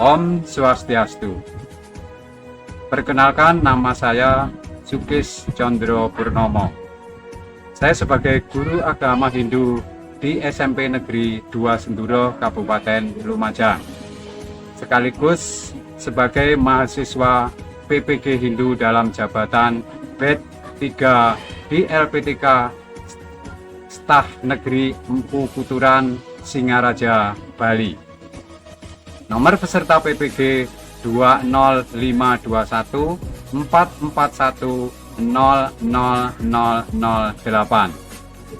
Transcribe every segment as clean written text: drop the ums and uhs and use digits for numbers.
Om Swastiastu. Perkenalkan, nama saya Sukis Condro Purnomo. Saya sebagai guru agama Hindu di SMP Negeri 2 Senduro, Kabupaten Lumajang, sekaligus sebagai mahasiswa PPG Hindu dalam jabatan BED 3 di LPTK Staf Negeri Empu Kuturan, Singaraja, Bali. Nomor peserta PPG 20521 441 00008.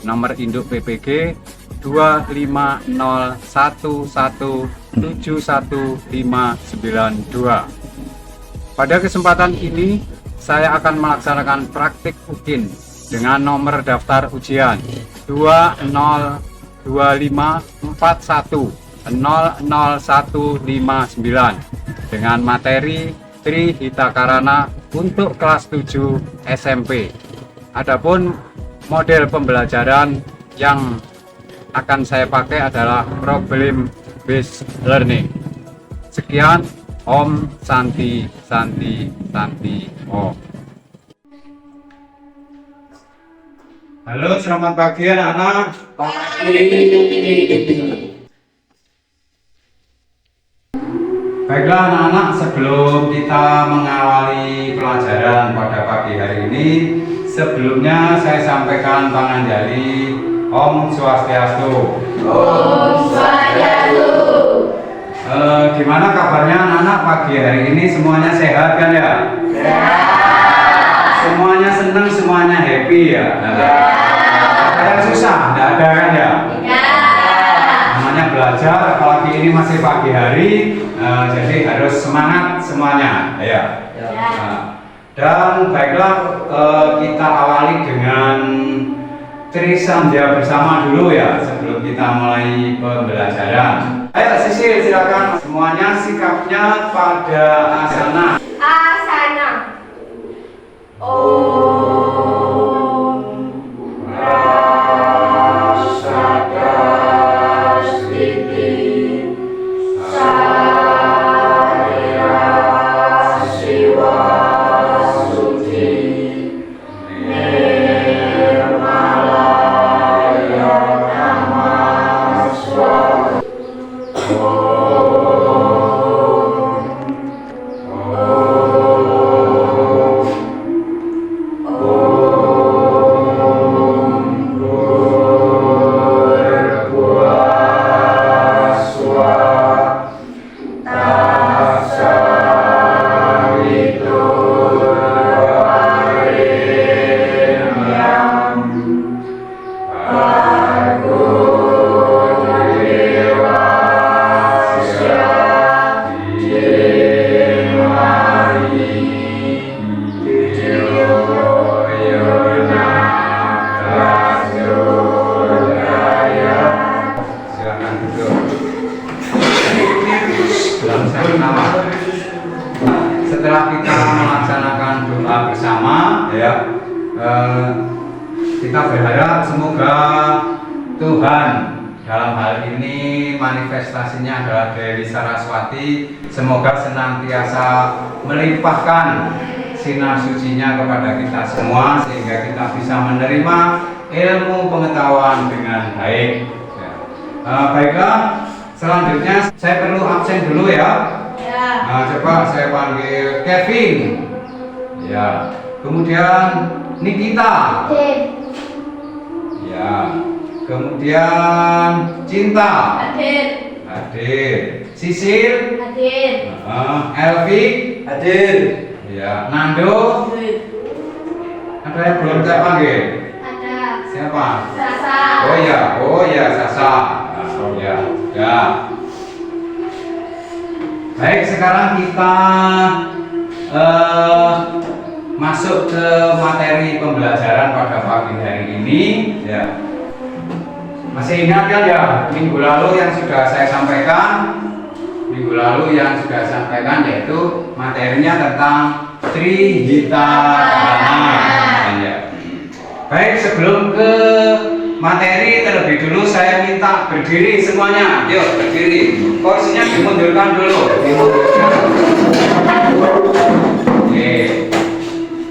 Nomor induk PPG 25011715992. Pada kesempatan ini saya akan melaksanakan praktik UKIN dengan nomor daftar ujian 20254100159 dengan materi Trihitakarana untuk kelas 7 SMP. Adapun model pembelajaran yang akan saya pakai adalah problem based learning. Sekian, Om Santi Santi Santi Om. Halo, selamat pagi anak-anak. Baiklah anak-anak, sebelum kita mengawali pelajaran pada pagi hari ini, sebelumnya saya sampaikan panganjali Om Swastiastu. Om Swastiastu. Gimana kabarnya anak-anak pagi hari ini? Semuanya sehat kan ya? Sehat. Semuanya senang, semuanya happy ya? Ada yang susah? Tidak ada kan ya? Namanya belajar, apalagi ini masih pagi hari, jadi harus semangat semuanya ya. Dan baiklah, kita awali dengan Trisandhya bersama dulu ya, sebelum kita mulai pembelajaran. Ayo Sisil, silakan semuanya sikapnya pada asana. Asana. Om Prasatastiti Sarira Siwa Suci Nirmalaya Namaswa. Setelah kita melaksanakan doa bersama ya, kita berharap semoga Tuhan, dalam hal ini manifestasinya adalah Dewi Saraswati, semoga senantiasa melimpahkan sinar sucinya kepada kita semua sehingga kita bisa menerima ilmu pengetahuan dengan baik ya. Baiklah, selanjutnya saya perlu absen dulu ya. Nah, coba saya panggil Kevin. Ya. Kemudian Nikita. Ya. Kemudian Cinta. Hadir. Sisil. Hadir. Elvi. Hadir. Ya. Nando. Ada yang belum saya panggil? Ada. Siapa? Sasa. Oh ya, Sasa. Oh ya. Ya. Baik, sekarang kita masuk ke materi pembelajaran pada pagi hari ini ya. Masih ingat kan ya minggu lalu yang sudah saya sampaikan? Minggu lalu yang sudah saya sampaikan yaitu materinya tentang Trihitakarana ya. Baik, sebelum ke materi terlebih dulu saya minta berdiri semuanya. Yuk berdiri. Kursinya dimundurkan dulu. Oke.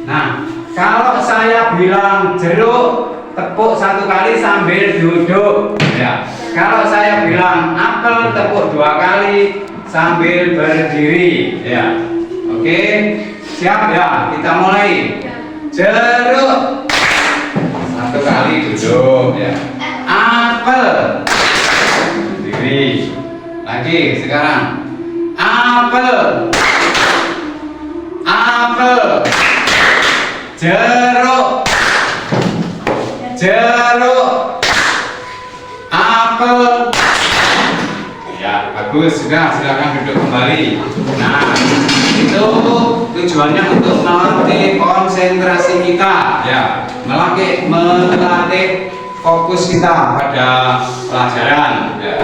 Nah, kalau saya bilang jeruk, tepuk 1 kali sambil duduk. Ya. Kalau saya bilang apel, tepuk 2 kali sambil berdiri. Ya. Oke. Siap ya? Kita mulai. Jeruk 1 kali duduk ya. Apel berdiri lagi sekarang. Apel, apel. Jeruk, jeruk, apel. Ya bagus, sudah silakan duduk kembali. Nah itu tujuannya untuk melatih konsentrasi kita ya, melatih fokus kita pada pelajaran ya.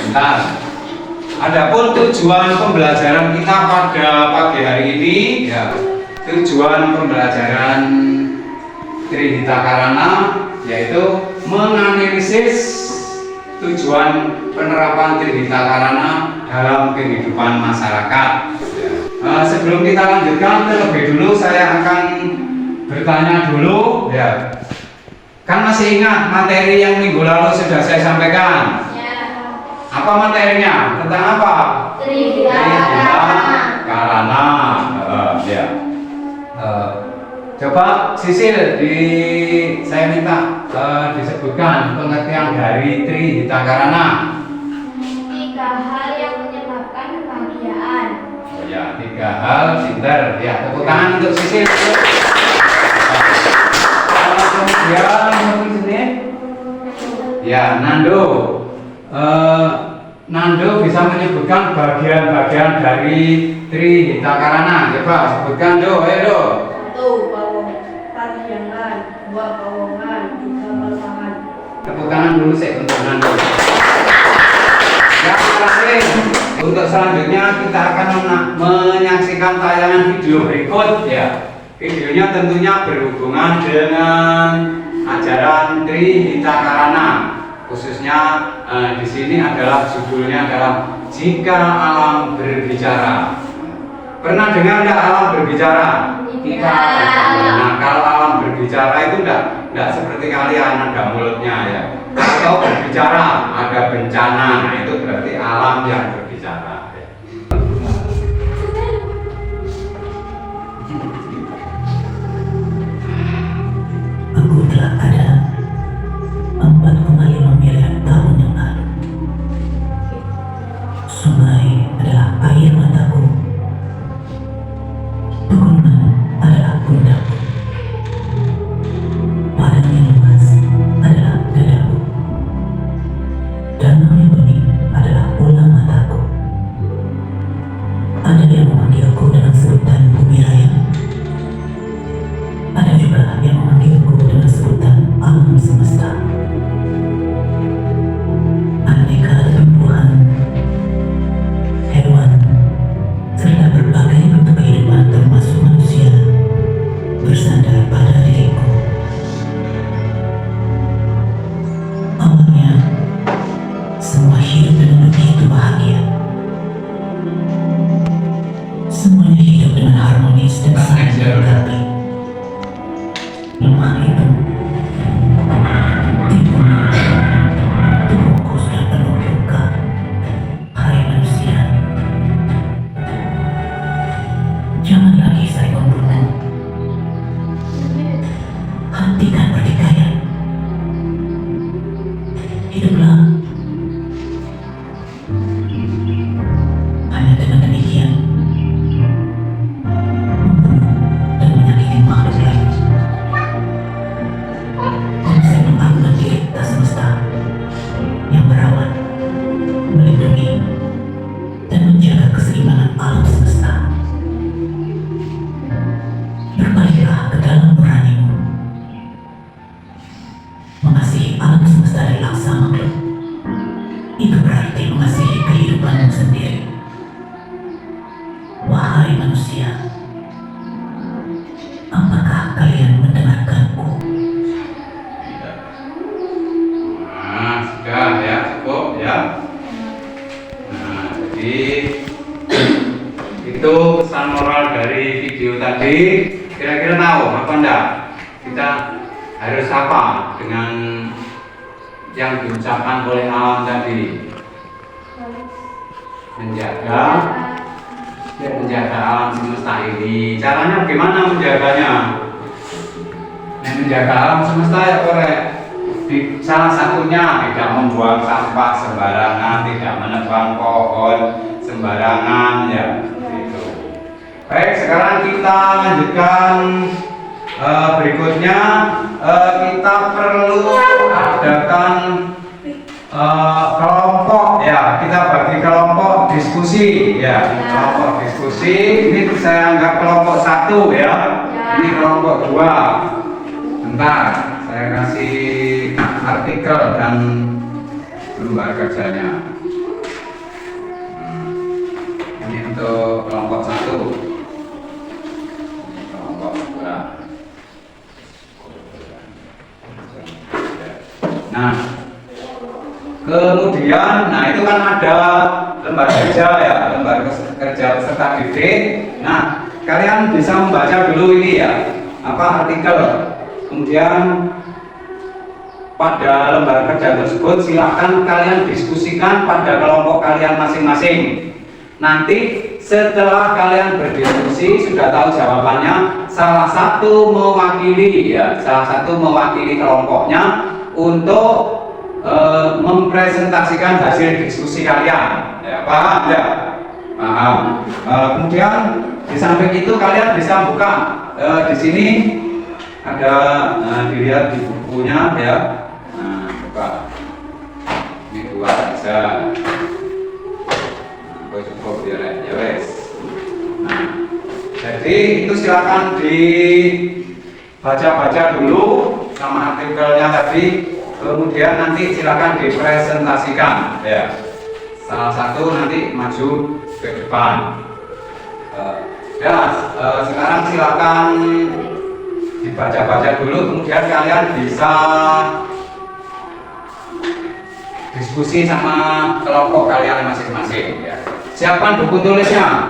Bentar. Adapun tujuan pembelajaran kita pada pagi hari ini ya, tujuan pembelajaran Trihita Karana yaitu menganalisis tujuan penerapan Trihita Karana dalam kehidupan masyarakat. Sebelum kita lanjutkan, terlebih dulu saya akan bertanya dulu ya. Kan masih ingat materi yang minggu lalu sudah saya sampaikan? Ya. Apa materinya? Tentang apa? Trihita Karana. Ya. Coba Sisil, saya minta disebutkan pengertian dari Trihita Karana. 3 hal yang menyebabkan kebahagiaan. Oh ya, 3 hal, pinter. Ya, tepuk tangan untuk Sisil. Kemudian sini. Ya, Nando. Nando bisa menyebutkan bagian-bagian dari Trihita Karana. Coba sebutkan Do, ayo Do. 1. Parjangan, 2. Pawongan, 3. pasangan. Tepuk tangan dulu sih untuk Nando. Yang terakhir, untuk selanjutnya kita akan menyaksikan tayangan video berikut ya. Videonya tentunya berhubungan dengan ajaran Trihita Karana. Khususnya di sini adalah judulnya adalah Jika Alam Berbicara. Pernah dengar nggak alam berbicara? Tidak. Nah, kalau alam berbicara itu enggak seperti kalian ada mulutnya ya. Kalau berbicara ada bencana, nah itu berarti alam yang berbicara. Aku telah ada 4,5 miliar tahun yang lalu. Sungai adalah air mataku. Pegunungan adalah pundakku. Padang yang luas adalah dadaku. Danau yang bening adalah bola mataku. Ada yang memanggilku dengan sebutan bumi raya. Ada juga yang memanggilku dengan sebutan alam semesta. Aneka tumbuhan, hewan, serta berbagai bentuk kehidupan termasuk manusia bersandar pada diriku. Awalnya, semua hidup dengan begitu bahagia. Semuanya hidup dengan harmonis dan saling melengkapi. Lemah itu timbul tubuhku sudah penuh luka. Hai manusia, jangan lagi saling membunuh. Hentikan pertikaian. Hiduplah. Hanya dengan demikian, membunuh dan menyakiti makhluk lain. Konsep pembangunan diri kita semesta yang merawat, melindungi, dan menjaga keseimbangan alam semesta. Berbaliklah ke dalam nuranimu. Mengasihi alam semesta dari laksa makhluk, itu berarti mengasihi kehidupanmu sendiri. Wahai manusia, apakah kalian mendengarkanku? Nah, sudah ya, cukup ya. Nah, jadi itu pesan moral dari video tadi. Kira-kira tahu apa enggak? Kita harus apa dengan yang diucapkan oleh alam tadi? Menjaga alam semesta ini. Caranya bagaimana menjaganya? Nah, menjaga alam semesta ya korek. Salah satunya tidak membuang sampah sembarangan, tidak menebang pohon sembarangan ya. Gitu. Baik, sekarang kita lanjutkan berikutnya. Kita perlu adakan kelompok ya. Kita bagi kelompok diskusi ya. Kelompok diskusi ini saya anggap kelompok 1 ya. Ini kelompok 2. Bentar, saya kasih artikel dan lembar kerjanya. Ini untuk kelompok 1. Kelompok 2. Nah, kemudian, nah itu kan ada lembar kerja ya, lembar kerja peserta didik. Nah, kalian bisa membaca dulu ini ya, apa artikel. Kemudian pada lembar kerja tersebut silakan kalian diskusikan pada kelompok kalian masing-masing. Nanti setelah kalian berdiskusi sudah tahu jawabannya, salah satu mewakili ya, salah satu mewakili kelompoknya untuk mempresentasikan hasil diskusi kalian. Ya, paham ya? Paham. Kemudian di samping itu kalian bisa buka di sini ada dilihat di bukunya ya. Nah, buka. Ini 2 bisa. Cukup ya wes. Nah, jadi itu silakan dibaca-baca dulu sama artikelnya tadi. Kemudian nanti silakan dipresentasikan ya. Salah satu nanti maju ke depan. Sekarang silakan dibaca-baca dulu, kemudian kalian bisa diskusi sama kelompok kalian masing-masing ya. Siapkan buku tulisnya.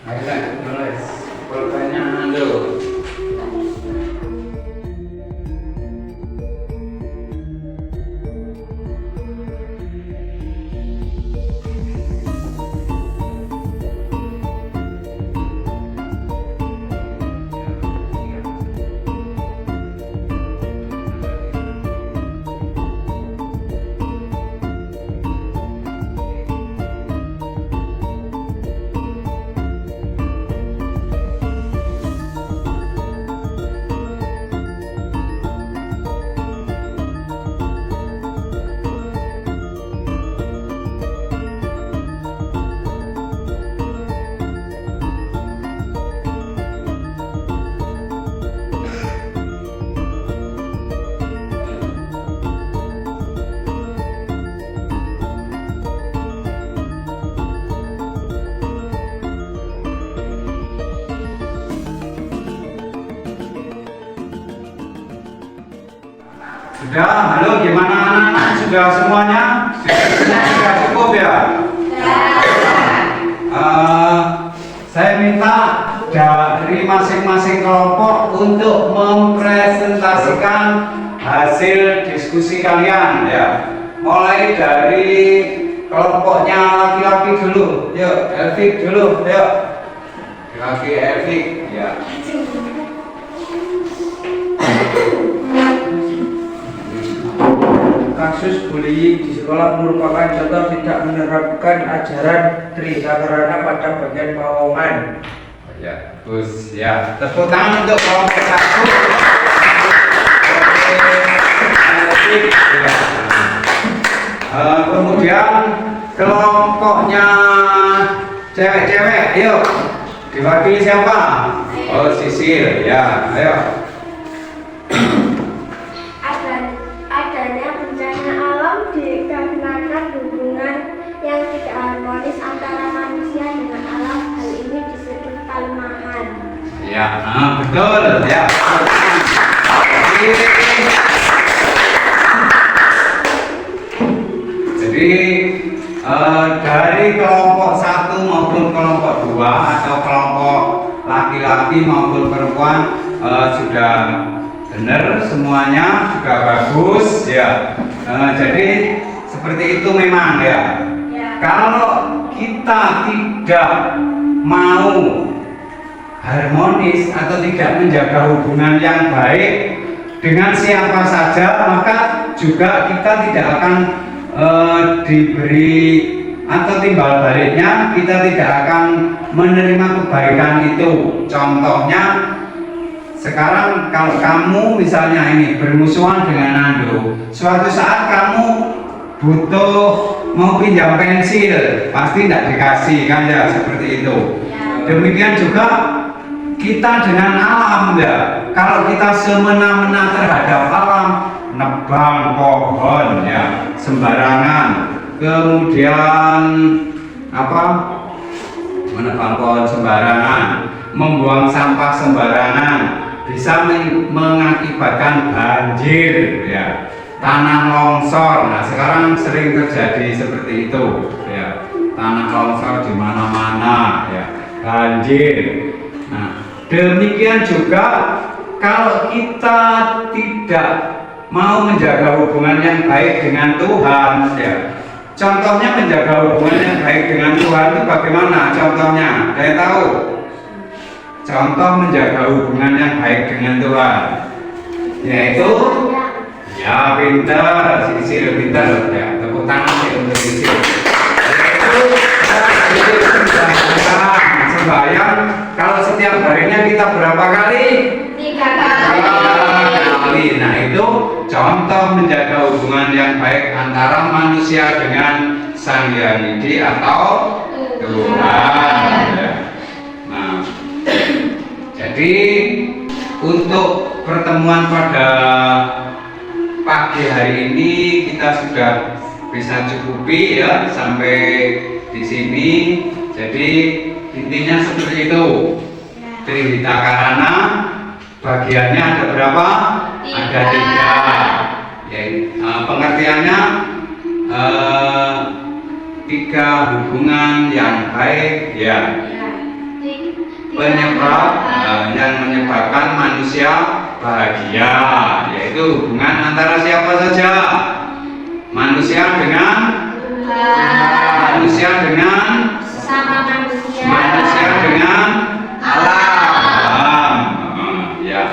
Ayo tulis pulpennya dulu. Sudah, halo gimana anak-anak? Sudah semuanya? Sudah cukup ya? Saya minta dari masing-masing kelompok untuk mempresentasikan hasil diskusi kalian ya. Mulai dari kelompoknya laki-laki dulu, yuk Elvik dulu, yuk. Laki Elvik, ya. Kasus bullying di sekolah merupakan contoh tidak menerapkan ajaran Trisakharana pada bagian Pawongan. Ya, bagus ya. Tepuk tangan untuk kelompok 1. Kemudian kelompoknya cewek-cewek, yuk. Diwakili siapa? Oh, Sisil, ya, ayo. Adanya bencana alam dikarenakan hubungan yang tidak harmonis antara manusia dengan alam. Hal ini disebut kelemahan. Ya, betul ya. Jadi dari kelompok 1 maupun kelompok 2 atau kelompok laki-laki maupun perempuan sudah benar semuanya, juga bagus ya. Jadi seperti itu memang ya. Kalau kita tidak mau harmonis atau tidak menjaga hubungan yang baik dengan siapa saja, maka juga kita tidak akan diberi atau timbal baliknya kita tidak akan menerima kebaikan itu. Contohnya sekarang kalau kamu misalnya ini bermusuhan dengan Ando, suatu saat kamu butuh mau pinjam pensil, pasti tidak dikasih kan ya, seperti itu. Demikian juga kita dengan alam ya. Kalau kita semena-mena terhadap alam, nebang pohon ya sembarangan, kemudian menebang pohon sembarangan, membuang sampah sembarangan, bisa mengakibatkan banjir ya, tanah longsor. Nah sekarang sering terjadi seperti itu ya, tanah longsor di mana-mana ya, banjir. Nah demikian juga kalau kita tidak mau menjaga hubungan yang baik dengan Tuhan ya. Contohnya menjaga hubungan yang baik dengan Tuhan itu bagaimana contohnya? Saya tahu. Contoh menjaga hubungan yang baik dengan Tuhan yaitu ya pintar, Sisil pintar ya, tepuk tangan sih untuk Sisil. Yaitu sembahyang. Kalau setiap harinya kita berapa kali? 3 kali. Nah itu contoh menjaga hubungan yang baik antara manusia dengan Sang Hyang Widi atau Tuhan ya. Nah jadi untuk pertemuan pada pagi hari ini kita sudah bisa cukupi ya sampai di sini. Jadi intinya seperti itu. Trihita Karana bagiannya ada berapa? Ada 3. Ya, pengertiannya 3 hubungan yang baik ya. Penyebab yang menyebabkan manusia bahagia, yaitu hubungan antara siapa saja? Manusia dengan manusia dengan Sama manusia. manusia dengan alam. Ya.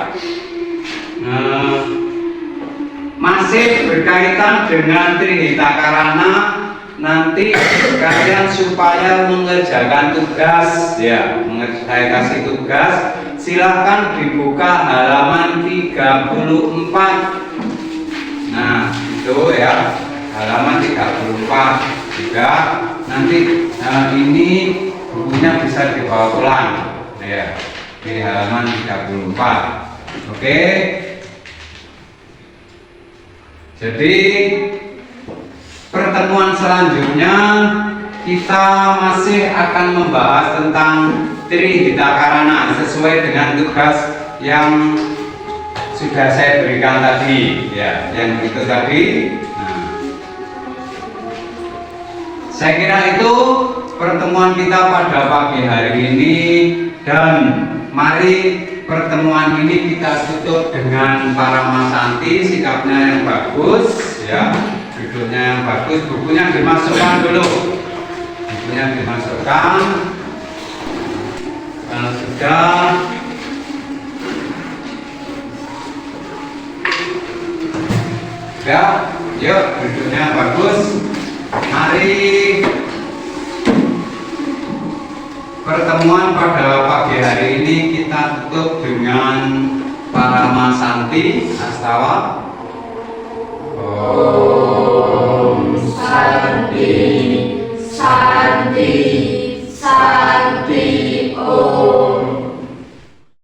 Masih berkaitan dengan Trihita Karana, nanti kalian supaya mengerjakan tugas ya, saya kasih tugas, silahkan dibuka halaman 34. Nah itu ya, halaman 34 juga. Nanti ini bukunya bisa dibawa pulang ya, di halaman 34. Oke. Jadi pertemuan selanjutnya kita masih akan membahas tentang Trihita Karana sesuai dengan tugas yang sudah saya berikan tadi ya, yang itu tadi. Nah, saya kira itu pertemuan kita pada pagi hari ini, dan mari pertemuan ini kita tutup dengan Paramasanti, sikapnya yang bagus ya, duduknya yang bagus, bukunya dimasukkan dulu, bukunya dimasukkan. Kalau sudah ya, yuk duduknya bagus. Mari pertemuan pada pagi hari ini kita tutup dengan Paramasanti Astawa. Om Santi, Santi, Santi, Om.